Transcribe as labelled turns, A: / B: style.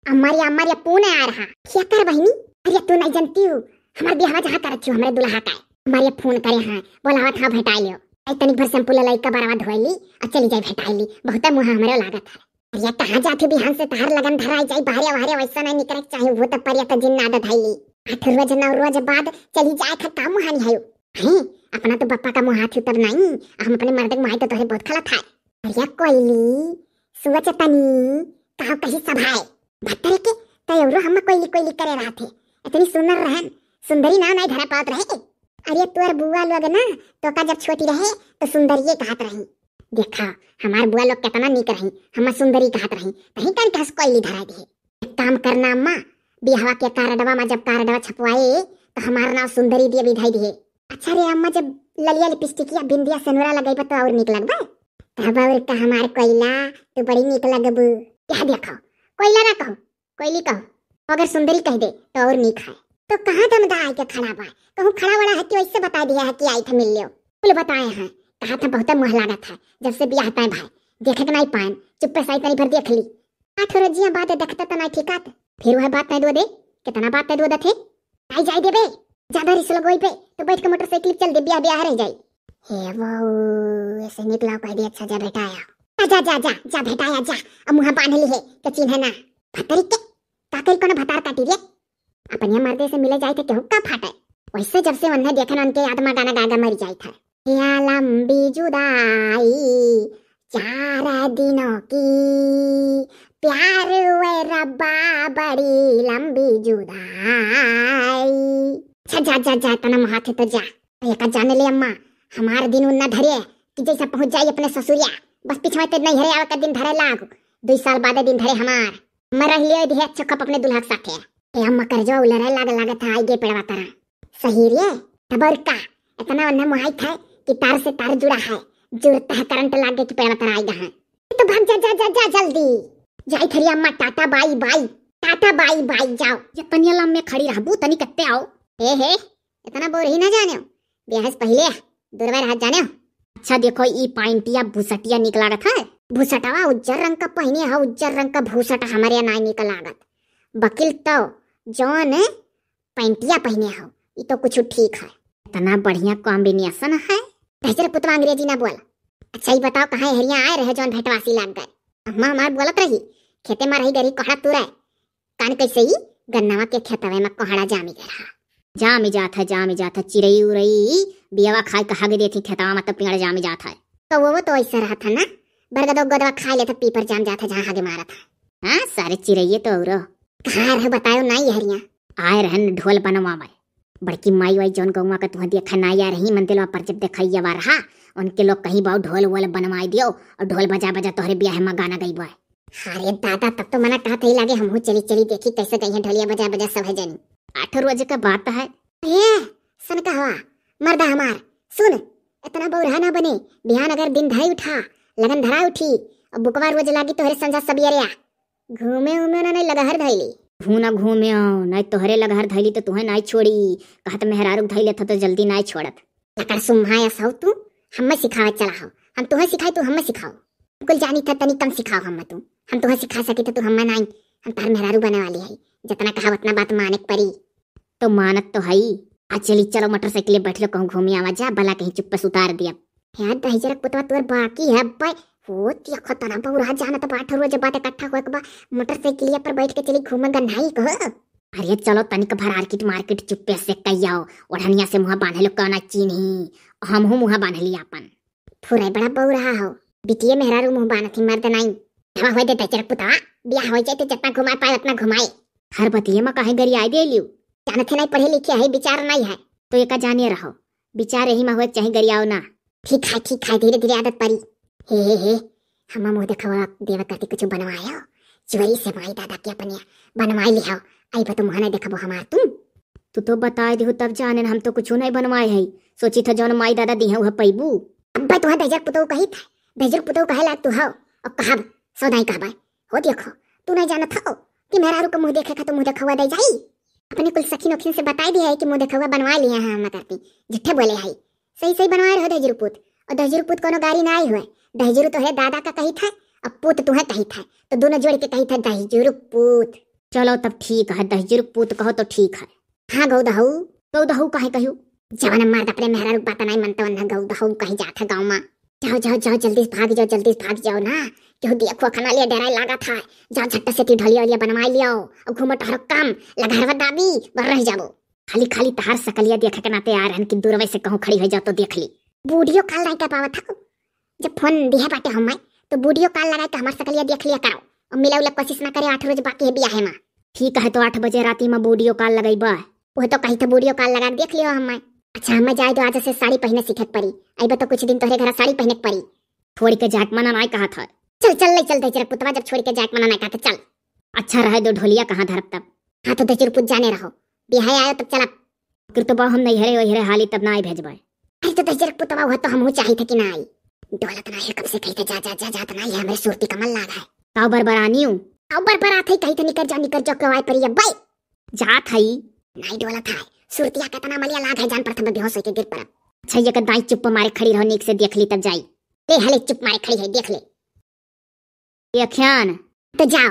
A: हमारी हमारी पून आ रहा क्या कर बहनी। अरे तू नहीं जानती हूँ हमारे बिहावा जहाँ कर रखी हमारे दुल्हा का हमारे फोन करे हाँ बोलावा था भेटाई लियो तनिक भर शैम्पू ले का बरावा धोली और चली जाए भेटाई ली बहुत मुँह हमारे लागत है। अरे कहाँ जाते बिहान से तार लगन धराई जाए बाहरे वाहरे वैसा नहीं निकले चाहे वो तब पर तो जिन आदत है ली 8 रोज 9 रोज बाद चली जाए था काम हानि है हैं अपना तो बप्पा का मुँह हाथ उतर नहीं हम अपने मर्द के मुँह तो तोहरे बहुत खला था। अरे कोयली सोच तनी कहा कहीं सभाए भत्तर के तो हम कोयली कोयली करे रहा थे इतनी सुंदर रहन सुंदरी ना नहीं धरा पात रहे। अरे तोर बुआ लोग ना तो का जब छोटी रहे तो सुंदरिये कहत रही देखा हमार बुआ लोग कितना निक रही हम सुंदरी कहत रही कहीं कहीं कस कोयली धरा दी। एक काम करना अम्मा बिहावा के कार्डवा में जब कार्डवा छपवाए तो हमारा नाम सुंदरी दिए विधाई दिए। अच्छा रे अम्मा जब ललिया लिपस्टिकिया बिंदिया सनुरा लगाई तो और निक लगबा तब और का हमार कोयला तो बड़ी निक लगबू। क्या देखो कोयला ना कहो कोयली कहो अगर सुंदरी कह दे तो और निक है। तो कहाँ दमदा आई के खड़ा बा कहूँ खड़ा बड़ा है कि वैसे बता दिया है कि आई था मिल लियो कुल बताए हैं कहा था बहुत मुँह लागत है जब से ब्याह तय भाई देखे के नहीं पाए चुप्पे साई तनी भर देख ली 8 रोजिया बात देखता तो नहीं ठीक फिर वह बात नहीं दो दे कितना बात नहीं दो थे आई जाए देबे ज्यादा रिस लगोई पे तो बैठ के मोटरसाइकिल चल दे ब्याह ब्याह रह जाए। हे वो ऐसे निकला कह दे अच्छा जा भेटाया जा जा जा जा भेटाया जा अब मुँह बांध ली है तो चिन्ह ना भतरी के काकरी को भतार काटी रे अपने मर्दे से मिले जाए थे केहू का फाटे वैसे जब से उन्हें देखन उनके याद में गाना गागा मर जाए था या लंबी जुदाई 4 दिनों की प्यार वे रब्बा बड़ी लंबी जुदाई। जा जा जा जा तना हाथ तो जा एक जान ले अम्मा हमार दिन उन्ना धरे कि जैसा पहुंच जाए अपने ससुरिया बस पिछवा तो नहीं हरे आवे दिन धरे लाग 2 साल बाद दिन धरे हमार मर लिए दिहे चक्कप अपने दुल्हा के साथे ए अम्मा कर जो उलरे लाग था आगे पेड़वा तरह सही रे खबर का इतना उन्ना मुहाई था कि तार से तार जुड़ा है जुड़ता है करंट लागे कि पेड़वा तरह आएगा है तो भाग जा जा जा जा जल्दी जाई थरी अम्मा टाटा बाई बाई जाओ ये पनियाला में खड़ी रहबू तनी कत्ते आओ हे इतना बोर ही ना जाने ब्याह से पहले दूरवा हाथ जाने। अच्छा देखो ई पाइंटिया भूसटिया निकला था भूसटवा उज्जर रंग का पहने है उज्जर रंग का भूसट हमारे यहाँ नहीं निकल लागत बकील तो जौन पैंटिया पहने हो ये तो कुछ ठीक है इतना बढ़िया कॉम्बिनेशन है भैजर पुतवा अंग्रेजी ना बोला। अच्छा ही बताओ कहाँ हरिया आए रहे जौन भेटवासी लाग गए अम्मा हमार बोलत रही खेते में रही गरी कोहड़ा तुरे कान कैसे ही गन्नावा के खेतवे में कोहड़ा जामी गया जामी जाता चिड़ई उड़ई बियावा खाए कहा गई थी खेतवा में तो पेड़ जामी जाता है तो वो तो ऐसा रहा था ना बरगदो गदवा खा लेता पीपर जाम जाता जहाँ आगे मारा था। हाँ सारे चिड़ैये तो और कहाँ रहे बतायो नहीं हरिया आए रहन ढोल बनवा में बड़की माई वाई जौन गौवा का तुह देखा नहीं आ रही मंदिर पर जब देखा बा रहा उनके लोग कहीं बाऊ ढोल वोल बनवाई दियो और ढोल बजा बजा तोहरे ब्याह में गाना गई बॉय। अरे दादा तब तो मना कहा था ही लागे हम चली चली देखी कैसे गई है ढोलिया बजा बजा सब है जानी 8 रोज का बात है ये सन का हवा मर्दा हमार सुन इतना बौरहा ना बने बिहान अगर दिन धराई उठा लगन धरा उठी और बुकवा रोज लागी तोहरे संजा सबियरिया घूमे उमे ना नहीं लगहर धैली घूना घूमे नहीं तोहरे लगहर धैली तो तुहे नहीं छोड़ी कहत मेहरारू धैले था तो जल्दी नहीं छोड़त लकड़ सुम्हाया सौ तू हमें सिखावे चला हो हम तुहे सिखाई तू हमें सिखाओ कुल जानी था तनी कम सिखाओ हम तुहे सिखा सके तो तू हमें नहीं हम तार मेहरारू बने वाली है जितना कहा उतना बात माने परी तो मानत तो है आज चली चलो मोटरसाइकिल बैठ लो कहूँ घूमी आवा जा भला कहीं चुप्पे उतार दिया यार दहजरा पुतवा तोर बाकी है भाई वो तिया खतना बहुरा जाना तो 8 रोज बात इकट्ठा होए के बा मोटरसाइकिलिया पर बैठ के चली घूमे गन्हाई कह। अरे चलो तनिक भर मार्केट चुप्पे से कहियो ओढ़निया से मुँह बांधे लो कहना चीनी हम हूँ मुँह बांध लिया अपन फुरे बड़ा बहुरा हो बिटिये मेहरारू मुँह बांधती मर्द नहीं हवा हो दे दहजरा पुतवा ब्याह हो जाए तो जितना घुमा पाए उतना घुमाए हर बतिये में काहे गरी आई दे लियो जानते नहीं पढ़े लिखे है विचार नहीं है तो एक जाने रहो विचार यही में हुए चाहे गरियाओ ना ठीक है धीरे धीरे आदत पड़ी हे हम मुँह देखवा देव करती कुछ बनवाया चोरी से माई दादा के अपने बनवाई लिया आई बा तुम नहीं देखबो हमार तू तो बताए दिहो तब जाने हम तो कुछ नहीं बनवाए है सोची था जौन माई दादा दी है वह पैबू अब तुहा दहजर पुतो कही था दहजर पुतो कहे ला तू हो और कहब सौदाई कहबा हो देखो तू नहीं जाना था कि मेहरारू को मुँह देखे तो मुँह देखवा दे जाई अपने कुल सखी नोखिन से बताई दिया है कि मुँह देखवा बनवा लिए हैं हम करती जिठे बोले है सही बनवाए रहो दहजरू पुत और दहजरू पुत कोनो गाड़ी ना आई हुए दहजरू तो है दादा का कही था अब पुत तुम्हें कही था तो दोनों जोड़ के कही था दहजरू पुत चलो तब ठीक है, दहजुर पूत कहो तो ठीक है। हाँ गौ दहू कहे कहू जवान मर्द अपने मेहरा रूप बात नहीं मनते वरना गौ दहू कहीं जाता गाँव में। जाओ जाओ जाओ जल्दी से भाग जाओ ना, क्यों देखो खाना लिया डरा लगा था। जाओ झट्टा से ढलिया उलिया बनवा लिया और घूमो टहरो काम लगा दाबी बर रह जाओ। खाली खाली तहार सकलिया देखे के नाते आ रहे कि दूर से कहूँ खड़ी हो जाओ तो देख ली। बूढ़ियो काल नहीं कर पावा था जब फोन दिया बाटे हम तो बूढ़ियो काल लगा के हमार सकलिया देख लिया करो और मिला उला कोशिश ना करे। 8 रोज बाकी है बियाह में। ठीक है तो 8 बजे राती में बूढ़ियो काल लगाई बा वो तो कहीं तो बूढ़ियो काल लगा देख लियो हम। अच्छा हमें जाए तो आज से साड़ी पहने सीखे पड़ी। अब तो कुछ दिन तोहरे घर साड़ी पहने पड़ी। छोड़ के जाट मना नहीं कहा था। चल तेजर पुतवा जब छोड़ के जाट मना नहीं कहा था चल। अच्छा रहे दो ढोलिया कहाँ धरब तब। हाँ तो तेजर पुत जाने रहो बिहाय आयो तब चला। फिर तो हम नहीं हरे वही हाली तब ना आई भेजबा। अरे तो तेजर पुतवा हुआ तो हम चाहिए थे कि ना आई। दौलत ना है कब से कही जा जात नहीं है। मेरे सूरती कमल लाग है काउ बरबरानी हूँ काउ बरबरात है कही तो निकर जा कवाई पर ये बाई जात है नहीं डोलत है। सुरतिया कितना मलिया लाग है जान पर तब बेहोश होके गिर पड़ा। अच्छा ये दाई चुप मारे खड़ी रहो नीक से देख ली तब जाई। ले हले चुप मारे खड़ी है देख ले। ये ख्यान तो जाओ